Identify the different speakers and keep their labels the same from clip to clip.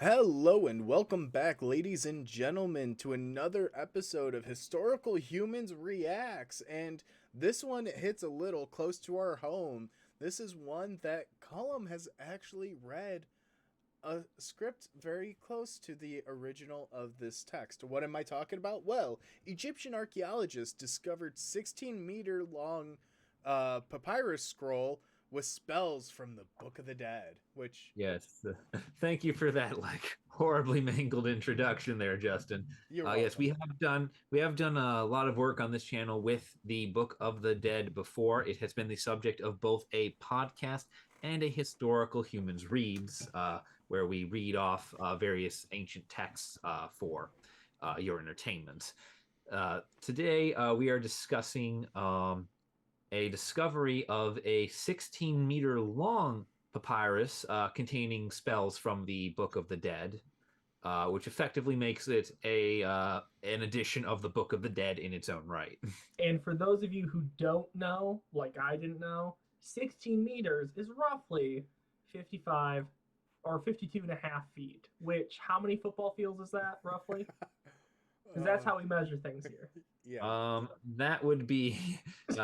Speaker 1: Hello and welcome back, ladies and gentlemen, to another episode of Historical Humans Reacts. And this one hits a little close to our home. This is one that Cullum has actually read a script very close to the original of this text. What am I talking about? Well, Egyptian archaeologists discovered 16-meter long papyrus scroll with spells from the Book of the Dead, which
Speaker 2: Yes, thank you for that like horribly mangled introduction there, Justin.
Speaker 1: you're
Speaker 2: Yes,
Speaker 1: welcome.
Speaker 2: we have done a lot of work on this channel with the Book of the Dead before. It has been the subject of both a podcast and a historical humans reads, where we read off various ancient texts for your entertainment. Today, we are discussing a discovery of a 16-meter long papyrus containing spells from the Book of the Dead, which effectively makes it a an edition of the Book of the Dead in its own right.
Speaker 3: And for those of you who don't know, like I didn't know, 16 meters is roughly 55 or 52 and a half feet, which how many football fields is that roughly? Because that's how we measure things here.
Speaker 1: Yeah.
Speaker 2: That would be with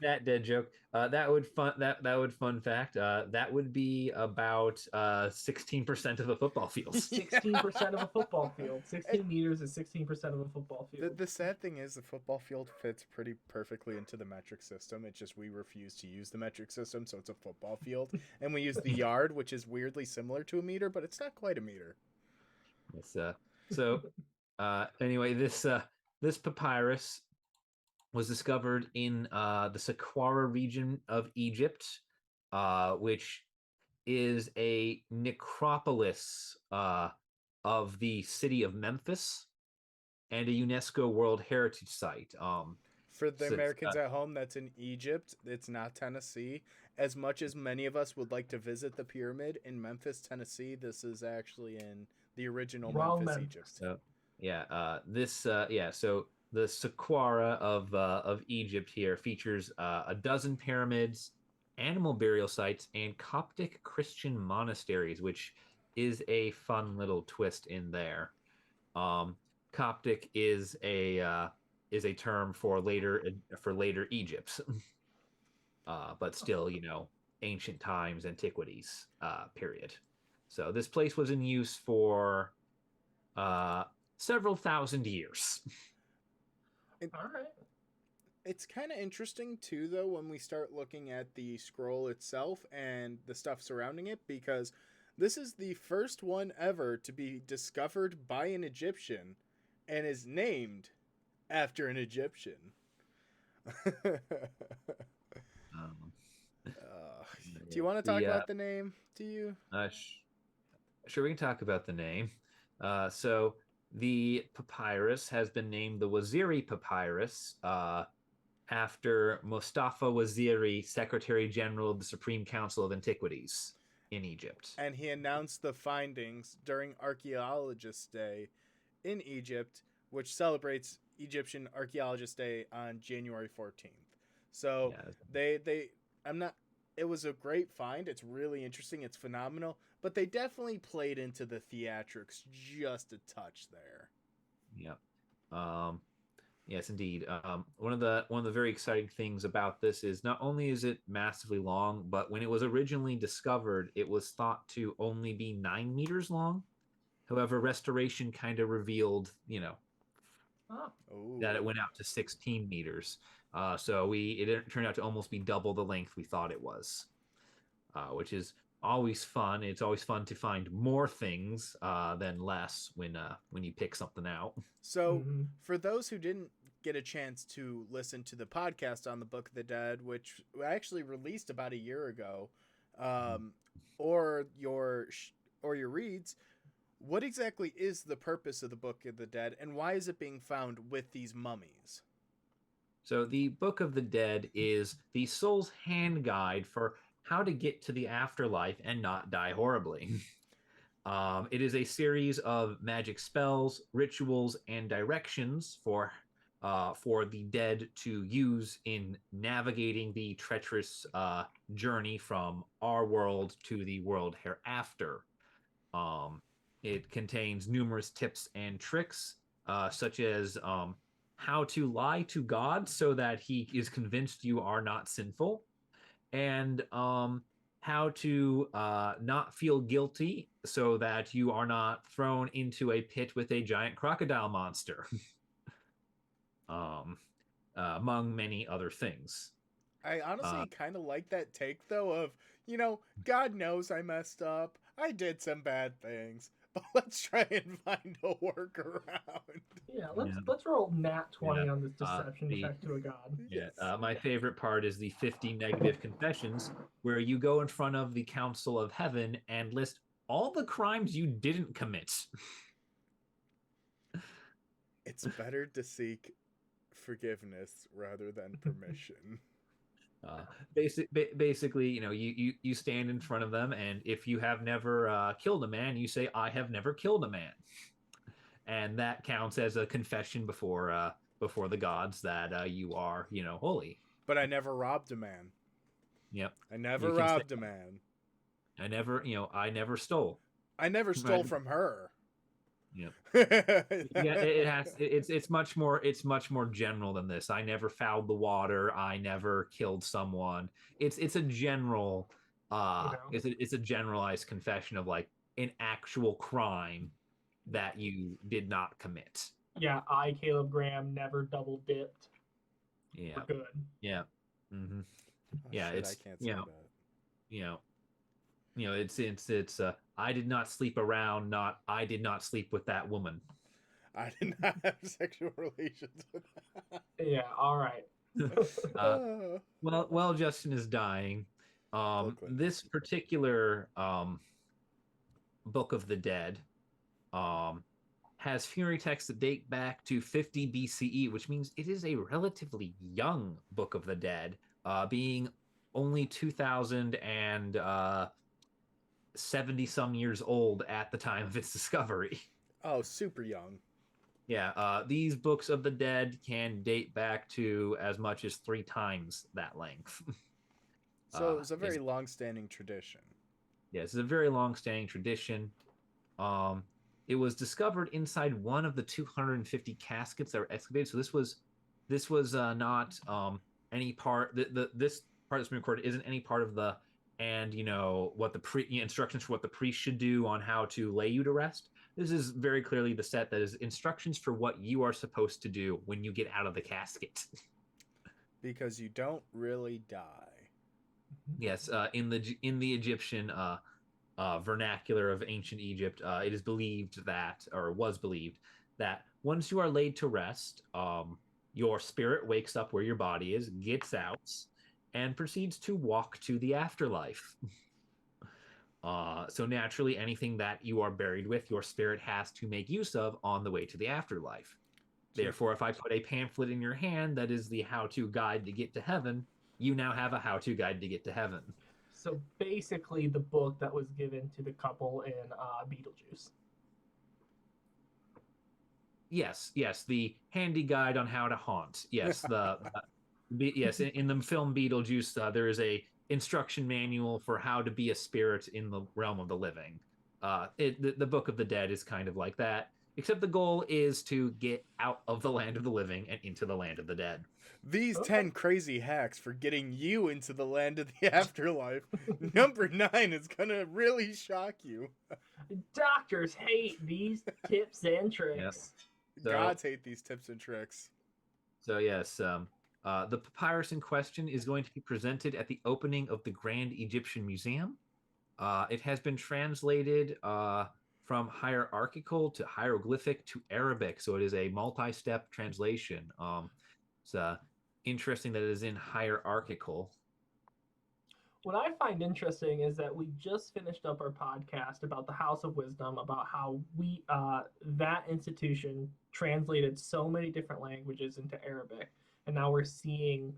Speaker 2: that dead joke. That would fun fact. That would be about 16% of the football fields.
Speaker 3: 16% of a football field. 16 meters is 16% of a football
Speaker 1: The,
Speaker 3: field.
Speaker 1: the sad thing is the football field fits pretty perfectly into the metric system. It's just we refuse to use the metric system, so it's a football field. And we use the yard, which is weirdly similar to a meter, but it's not quite a meter.
Speaker 2: Yes, so anyway, this papyrus was discovered in the Saqqara region of Egypt, which is a necropolis of the city of Memphis and a UNESCO World Heritage Site.
Speaker 1: For the
Speaker 2: So it's,
Speaker 1: Americans at home, that's in Egypt. It's not Tennessee. As much as many of us would like to visit the pyramid in Memphis, Tennessee, this is actually in the original
Speaker 3: Wrong
Speaker 1: Memphis,
Speaker 3: Memphis.
Speaker 1: Egypt.
Speaker 2: so yeah, so the Saqqara of Egypt here features a dozen pyramids, animal burial sites, and Coptic Christian monasteries, which is a fun little twist in there. Um, Coptic is a term for later Egypt, but still, ancient times, antiquities, period. So this place was in use for uh, several thousand years.
Speaker 1: It,
Speaker 3: All right.
Speaker 1: it's kind of interesting, too, though, when we start looking at the scroll itself and the stuff surrounding it, because this is the first one ever to be discovered by an Egyptian and is named after an Egyptian.
Speaker 2: Um,
Speaker 1: Do you want to talk
Speaker 2: the
Speaker 1: about the name? Do you?
Speaker 2: uh, sh- sure, we can talk about the name. So the papyrus has been named the Waziri Papyrus after Mustafa Waziri, Secretary General of the Supreme Council of Antiquities in Egypt.
Speaker 1: And he announced the findings during Archaeologist Day in Egypt, which celebrates Egyptian Archaeologist Day on January 14th. So
Speaker 2: Yeah,
Speaker 1: they I'm not it was a great find. It's really interesting. It's phenomenal, but they definitely played into the theatrics just a touch there.
Speaker 2: yeah. Um, yes, indeed. One of the very exciting things about this is not only is it massively long, but when it was originally discovered, it was thought to only be 9 meters long. However, restoration kind of revealed,
Speaker 3: Oh,
Speaker 2: that it
Speaker 1: Oh.
Speaker 2: went out to 16 meters. So it turned out to almost be double the length we thought it was, which is always fun. It's always fun to find more things than less when you pick something out.
Speaker 1: So,
Speaker 3: mm-hmm.
Speaker 1: for those who didn't get a chance to listen to the podcast on the Book of the Dead, which I actually released about a year ago, um, or or your reads, what exactly is the purpose of the Book of the Dead, and why is it being found with these mummies?
Speaker 2: So the Book of the Dead is the soul's hand guide for how to get to the afterlife and not die horribly. It is a series of magic spells, rituals, and directions for the dead to use in navigating the treacherous journey from our world to the world hereafter. Um, It contains numerous tips and tricks, such as how to lie to God so that he is convinced you are not sinful, and how to not feel guilty so that you are not thrown into a pit with a giant crocodile monster, um, among many other things.
Speaker 1: I
Speaker 2: Uh,
Speaker 1: honestly kind of like that take though of, God knows I messed up. I did some bad things, but let's try and find a workaround.
Speaker 3: Yeah,
Speaker 2: yeah,
Speaker 3: let's roll nat
Speaker 2: yeah.
Speaker 3: 20 on this deception
Speaker 2: The
Speaker 3: check to a god.
Speaker 2: Yeah,
Speaker 1: Yes.
Speaker 2: my favorite part is the 50 negative confessions, where you go in front of the Council of Heaven and list all the crimes you didn't commit.
Speaker 1: It's better to seek forgiveness rather than permission.
Speaker 2: Basically, you stand in front of them, and if you have never killed a man, you say, "I have never killed a man," and that counts as a confession before the gods that you are, holy.
Speaker 1: But I never robbed a man.
Speaker 2: Yep.
Speaker 1: I never
Speaker 2: You can say,
Speaker 1: robbed a man.
Speaker 2: I never stole.
Speaker 1: I never
Speaker 2: Right.
Speaker 1: stole from her.
Speaker 2: Yep. Yeah, it's much more general than this. I never fouled the water. I never killed someone. It's a general it's a generalized confession of like an actual crime that you did not commit.
Speaker 3: Yeah, I, Caleb Graham, never double dipped.
Speaker 2: Yeah.
Speaker 3: We're good.
Speaker 2: Yeah. Mm-hmm.
Speaker 1: Oh,
Speaker 2: Yeah,
Speaker 1: shit,
Speaker 2: it's
Speaker 1: I can't say that.
Speaker 2: you know it's I did not sleep around, not I did not sleep with that woman.
Speaker 1: I did not have sexual relations with her.
Speaker 3: Yeah, all right.
Speaker 2: Well, Justin is dying.
Speaker 1: Brooklyn.
Speaker 2: This particular Book of the Dead has funerary texts that date back to 50 BCE, which means it is a relatively young Book of the Dead, being only 2,070 some years old at the time of its discovery.
Speaker 1: Oh, super young.
Speaker 2: Yeah, these books of the dead can date back to as much as 3 times that length.
Speaker 1: So it was a very
Speaker 2: It's-
Speaker 1: long-standing tradition.
Speaker 2: yeah, it's a very long-standing tradition. It was discovered inside one of the 250 caskets that were excavated. So this was not any part. This part that's been recorded isn't any part of the and what the instructions for what the priest should do on how to lay you to rest. This is very clearly the set that is instructions for what you are supposed to do when you get out of the casket.
Speaker 1: Because you don't really die.
Speaker 2: Yes, in the Egyptian vernacular of ancient Egypt, it is believed that, or was believed that once you are laid to rest, your spirit wakes up where your body is, gets out, and proceeds to walk to the afterlife. So naturally, anything that you are buried with, your spirit has to make use of on the way to the afterlife. Therefore, if I put a pamphlet in your hand that is the how-to guide to get to heaven, you now have a how-to guide to get to heaven.
Speaker 3: So basically, the book that was given to the couple in Beetlejuice.
Speaker 2: Yes, the handy guide on how to haunt. Yes, yes, in the film Beetlejuice, there is a instruction manual for how to be a spirit in the realm of the living. The Book of the Dead is kind of like that, except the goal is to get out of the land of the living and into the land of the dead.
Speaker 1: These 10 crazy hacks for getting you into the land of the afterlife. Number 9 is gonna really shock you.
Speaker 3: Doctors hate these tips and tricks.
Speaker 2: So-
Speaker 1: Gods hate these tips and tricks.
Speaker 2: So yes, the papyrus in question is going to be presented at the opening of the Grand Egyptian Museum. It has been translated from hierarchical to hieroglyphic to Arabic, so it is a multi-step translation. It's interesting that it is in hierarchical.
Speaker 3: What I find interesting is that we just finished up our podcast about the House of Wisdom, about how we that institution translated so many different languages into Arabic, and now we're seeing,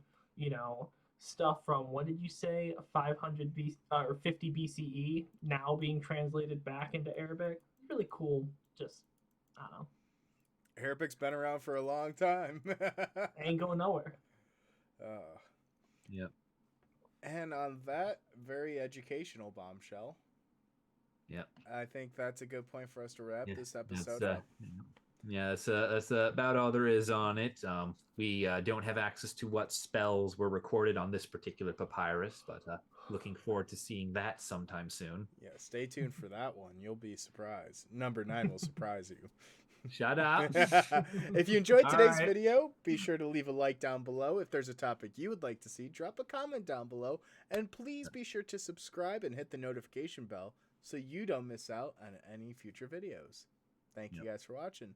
Speaker 3: stuff from, what did you say, 500 or 50 BCE now being translated back into Arabic. Really cool. Just, I don't know.
Speaker 1: Arabic's been around for a long time.
Speaker 3: Ain't going nowhere.
Speaker 2: Yep.
Speaker 1: And on that very educational bombshell,
Speaker 2: Yep.
Speaker 1: I think that's a good point for us to wrap
Speaker 2: Yeah,
Speaker 1: this
Speaker 2: that's
Speaker 1: episode up.
Speaker 2: yeah, that's about all there is on it. We don't have access to what spells were recorded on this particular papyrus, but looking forward to seeing that sometime soon.
Speaker 1: Yeah, stay tuned for that one. You'll be surprised. Number 9 will surprise you.
Speaker 2: Shut up.
Speaker 1: If you enjoyed
Speaker 2: All
Speaker 1: today's
Speaker 2: right.
Speaker 1: video, be sure to leave a like down below. If there's a topic you would like to see, drop a comment down below. And please be sure to subscribe and hit the notification bell so you don't miss out on any future videos. Thank you guys for watching.